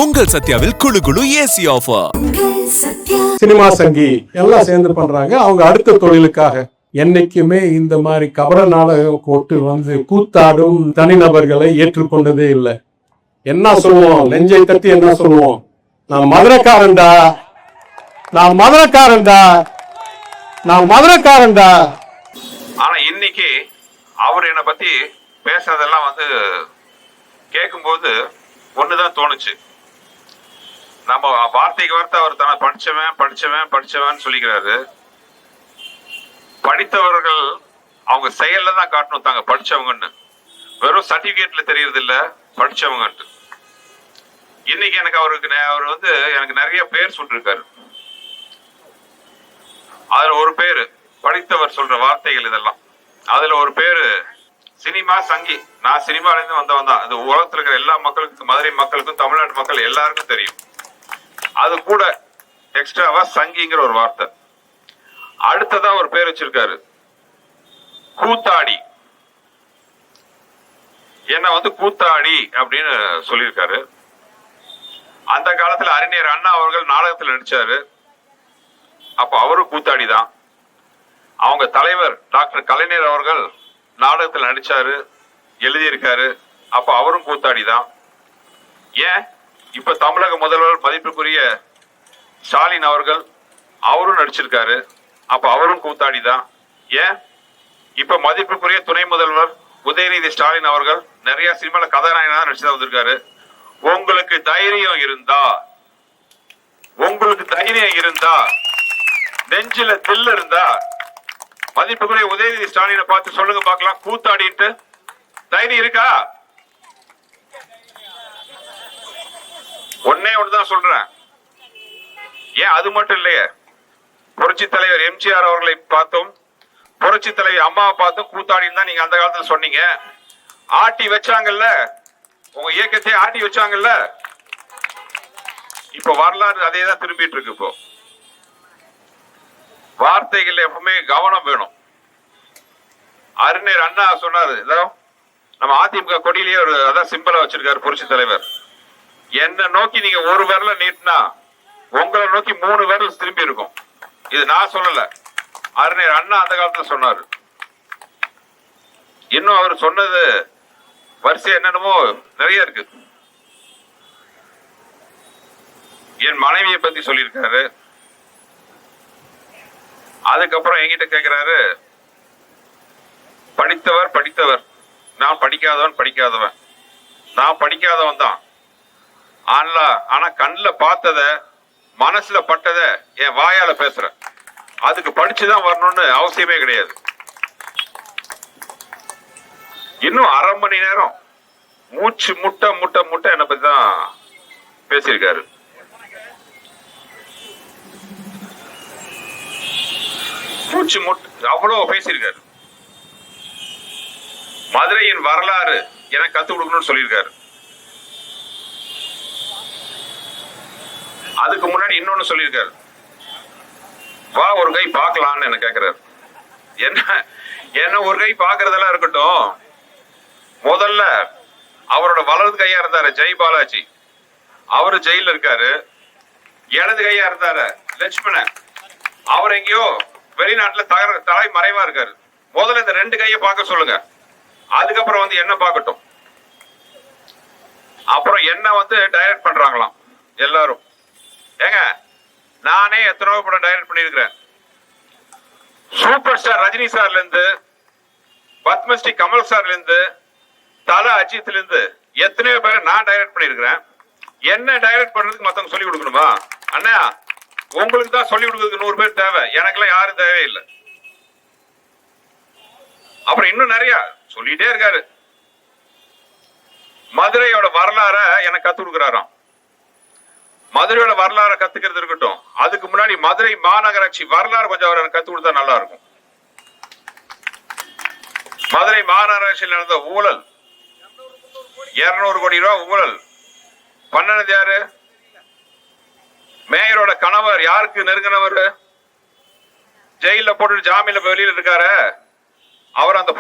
உங்கள் சத்யாவில் குளு குளு ஏசி ஆஃபர். சினிமா சங்கி எல்லாம் சேர்ந்து பண்றாங்க அவங்க அடுத்த தொழிலுக்காக. என்னைக்குமே இந்த மாதிரி கபட நாடகம் போட்டு கூத்தாடும் தனிநபர்களை ஏற்றுக்கொண்டதே இல்லை. என்ன சொல்லுவோம், நெஞ்சை தட்டி என்ன சொல்லுவோம், நான் மதுரைக்காரன்டா, நான் மதுரைக்காரன்டா, நான் மதுரைக்காரன்டா. ஆனா இன்னைக்கு அவர் என்னை பத்தி பேசுறதெல்லாம் கேட்கும்போது ஒண்ணுதான் தோணுச்சு. நம்ம வார்த்தைக்கு வார்த்தை அவர் தானே படிச்சவன் படிச்சவன் படிச்சவன் சொல்லிக்கிறாரு. படித்தவர்கள் அவங்க செயல்ல தான் காட்டணும் தாங்க படிச்சவங்கன்னு, வெறும் சர்டிபிகேட்ல தெரியறது இல்ல படிச்சவங்கன்ட்டு. இன்னைக்கு எனக்கு அவர் எனக்கு நிறைய பேர் சொல்லிருக்காரு. அதுல ஒரு பேரு படித்தவர் சொல்ற வார்த்தைகள் இதெல்லாம். அதுல ஒரு பேரு சினிமா சங்கி. நான் சினிமால இருந்து வந்தவன் தான். அது உலகத்துல இருக்கிற எல்லா மக்களுக்கும், மதுரை மக்களுக்கும், தமிழ்நாட்டு மக்கள் எல்லாருக்கும் தெரியும். அது கூட எக்ஸ்ட்ராவா சங்கிங்கிற ஒரு வார்த்தை. அடுத்ததா ஒரு பேர் வச்சிருக்காரு கூத்தாடி. என்ன கூத்தாடி அப்படின்னு சொல்லியிருக்காரு. அந்த காலத்துல அறிஞர் அண்ணா அவர்கள் நாடகத்தில் நடிச்சாரு. அப்ப அவரும் கூத்தாடி தான். அவங்க தலைவர் டாக்டர் கலைஞர் அவர்கள் நாடகத்தில் நடிச்சாரு, எழுதியிருக்காரு. அப்ப அவரும் கூத்தாடி தான். ஏன் இப்ப தமிழக முதல்வர் மதிப்புக்குரிய ஸ்டாலின் அவர்கள் அவரும் நடிச்சிருக்காரு. அப்ப அவரும் கூத்தாடி தான். ஏன் இப்ப மதிப்புக்குரிய துணை முதல்வர் உதயநிதி ஸ்டாலின் அவர்கள் நிறைய சினிமால கதாநாயகனா நடிச்சுதான் வந்திருக்காரு. உங்களுக்கு தைரியம் இருந்தா நெஞ்சில தில் இருந்தா மதிப்புக்குரிய உதயநிதி ஸ்டாலினை பார்த்து சொல்லுங்க பார்க்கலாம், கூத்தாடிட்டு தைரியம் இருக்கா? ஒன்னே ஒண்ணுதான் சொல்றேன். ஏன் அது மட்டும் இல்லையே, புரட்சி தலைவர் எம்ஜிஆர் அவர்களை பார்த்தும் புரட்சி தலைவர் அம்மாவை பார்த்தும் கூத்தாடின்னு தான் நீங்க அந்த காலத்துல சொன்னீங்க. ஆட்டி வச்சாங்கல்ல, உங்க இயக்கத்தை ஆட்டி வச்சாங்கல்ல. இப்ப வரலாறு அதே தான் திரும்பிட்டு இருக்கு. இப்போ வார்த்தைகள் எப்பவுமே கவனம் வேணும். அறிஞர் அண்ணா சொன்னாரு, நம்ம அதிமுக கொடியிலேயே ஒரு அதான் சிம்பிளா வச்சிருக்காரு புரட்சி தலைவர். என்ன நோக்கி நீங்க ஒரு விரல நீட்டினா உங்களை நோக்கி 3 விரல் திரும்பி இருக்கும். இது நான் சொல்லல, அறிஞர் அண்ணா அந்த காலத்துல சொன்னாரு. இன்னும் அவர் சொன்னது வரிசை என்னென்னமோ நிறைய இருக்கு. என் மனைவியை பத்தி சொல்லியிருக்காரு. அதுக்கப்புறம் என்கிட்ட கேட்கிறாரு, படித்தவர், நான் படிக்காதவன். நான் படிக்காதவன் தான். ஆனா கண்ணில் பார்த்தத மனசுல பட்டத என் வாயால பேசுறேன். அதுக்கு படிச்சுதான் வரணும்னு அவசியமே கிடையாது. இன்னும் 1/2 மணி நேரம் மூச்சு முட்டை என்னை பத்தி தான் பேசியிருக்காரு. மூச்சு முட்டை அவ்வளவு பேசியிருக்காரு. மதுரையின் வரலாறு எனக்கு கத்து கொடுக்கணும்னு சொல்லியிருக்காரு. அதுக்கு முன்னாடி இன்னொன்னு சொல்லியிருக்காரு, வா ஒரு கை பார்க்கலான்னு என்ன கேட்கிறாரு. என்ன ஒரு கை பார்க்கறதெல்லாம் இருக்கட்டும், முதல்ல அவரோட வலது கையா இருந்தாரு ஜெய் பாலாஜி, அவரு ஜெயில இருக்காரு. இடது கையா இருந்தாரு லட்சுமணன், அவர் எங்கேயோ வெளிநாட்டுல தலை மறைவா இருக்காரு. முதல்ல இந்த 2 கையை பார்க்க சொல்லுங்க, அதுக்கப்புறம் என்ன பார்க்கட்டும். அப்புறம் என்ன டைரக்ட் பண்றாங்களாம் எல்லாரும். ஏங்க, நானே எத்தனையோ படம் டைரக்ட் பண்ணிருக்கிறேன். சூப்பர் ஸ்டார் ரஜினி சார்ல இருந்து, பத்மஸ்ரீ கமல் சார்ல இருந்து, தல அஜித்ல இருந்து எத்தனையோ பேரை நான் டைரக்ட் பண்ணிருக்கிறேன். என்ன டைரக்ட் பண்றதுக்கு மத்தவங்க சொல்லி கொடுக்கணுமா? அண்ணா, உங்களுக்கு தான் சொல்லி கொடுக்கறதுக்கு 100 பேர் தேவை, எனக்கெல்லாம் யாரும் தேவையில்லை. அப்புறம் இன்னும் நிறைய சொல்லிட்டே இருக்காரு. மதுரையோட வரலாற எனக்கு கத்து கொடுக்கிறாராம். மதுரையோட வரலாற கத்துக்கிறது இருக்கட்டும், அதுக்கு முன்னாடி மதுரை மாநகராட்சி வரலாறு கொஞ்சம் அவர் கத்து கொடுத்தா நல்லா இருக்கும். மதுரை மாநகராட்சியில் நடந்த ஊழல், 200 கோடி ரூபாய் ஊழல் பண்ணது யாரு? மேயரோட கணவர். யாருக்கு நெருங்கினவர்? ஜெயில போட்டு ஜாமீன்ல வெளியில இருக்காரு. அவர் அந்த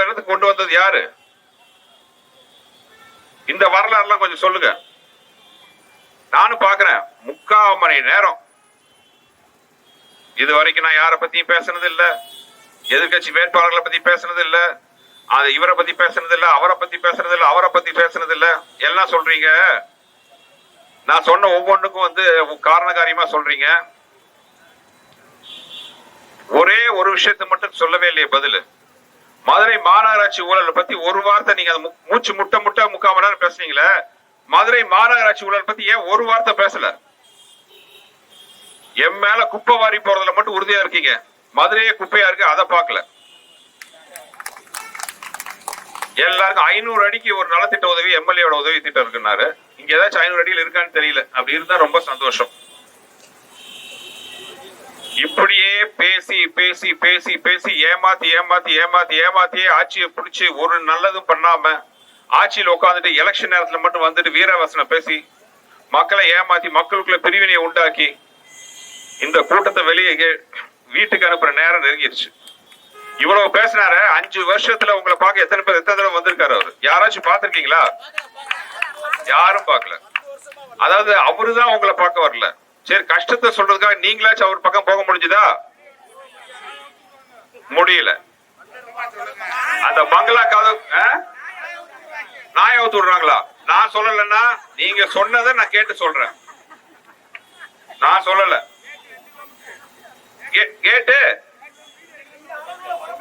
இடத்துக்கு கொண்டு வந்தது யாரு? இந்த வரலாறுலாம் கொஞ்சம் சொல்லுங்க. நானும் பாக்குறேன் 3/4 மணி நேரம். இது வரைக்கும் நான் யாரை பத்தியும் பேசுனது இல்ல, எதிர்கட்சி வேட்பாளர்களை பத்தி பேசுனது இல்ல, அது இவரை பத்தி பேசுனது இல்ல, அவரை பத்தி பேசுனது இல்ல, அவரை பத்தி பேசுனது இல்ல. எல்லாம் சொல்றீங்க. நான் சொன்ன ஒவ்வொன்றுக்கும் வந்து காரண காரியமா சொல்றீங்க. ஒரே ஒரு விஷயத்தை மட்டும் சொல்லவே இல்லையே பதில். மதுரை மாநகராட்சி ஊழலை பத்தி ஒரு வார்த்தை நீங்க மூச்சு முட்டை 3/4 மணி நேரம் பேசுனீங்களே, மதுரை மாநகராட்சி ஊழல் பத்தி ஏன் ஒரு வார்த்தை பேசல? என் மேல குப்பை வாரி போறதுல மட்டும் உறுதியா இருக்கீங்க. மதுரையே குப்பையா இருக்கு, அதை பார்க்கல. எல்லாருக்கும் 500 அடிக்கு ஒரு நலத்திட்ட உதவி, எம்எல்ஏட உதவி திட்டம் இருக்குன்னாரு. இங்க ஏதாச்சும் 500 அடியில் இருக்கான்னு தெரியல. அப்படி இருந்தா ரொம்ப சந்தோஷம். இப்படியே பேசி பேசி பேசி பேசி ஏமாத்தி ஏமாத்தி ஏமாத்தி ஏமாத்தியே ஆட்சியை பிடிச்சி ஒரு நல்லதும் பண்ணாம ஆட்சியில் உட்காந்துட்டு எலெக்ஷன் நேரத்துல மட்டும் வந்துட்டு வீரவசனம் பேசி மக்களை ஏமாத்தி மக்களுக்குள்ள பிரிவினையை உண்டாக்கி இந்த கூட்டத்தை வெளியே வீட்டுக்கு அனுப்புற நேரம் நெருங்கிடுச்சு. இவ்வளவு பேசினார 5 வருஷத்துல உங்களை பார்க்க எத்தனை தடவை வந்திருக்காரு அவரு? யாராச்சும் பாத்திருக்கீங்களா? யாரும் பார்க்கல. அதாவது அவருதான் உங்களை பார்க்க வரல. சரி, கஷ்டத்தை சொல்றதுக்காக நீங்களாச்சும் அவர் பக்கம் போக முடிஞ்சுதா? முடியல. அந்த பங்களா கதவு நாய அவுத்து விடுறாங்களா? நான் சொல்லலன்னா நீங்க சொன்னதை நான் கேட்டு சொல்றேன். நான் சொல்லல. கேட்டு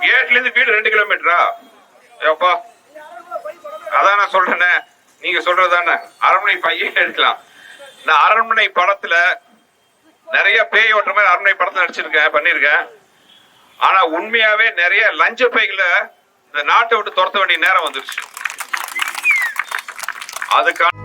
கேட்ல இருந்து வீடு 2 கிலோமீட்டரா? ஏப்பா, அதான் நான் சொல்றேனே, நீங்க சொல்றதானே. அரண்மனை பையன் எடுக்கலாம். நான் அரண்மனை படத்துல நிறைய பேய் ஓட்டுற மாதிரி அரண்மனை படத்துல நடிச்சிருக்கேன், பண்ணிருக்கேன். ஆனா உண்மையாவே நிறைய லஞ்ச பைகளை இந்த நாட்டை விட்டு துரத்த வேண்டிய நேரம் வந்துருச்சு. அதுக்கான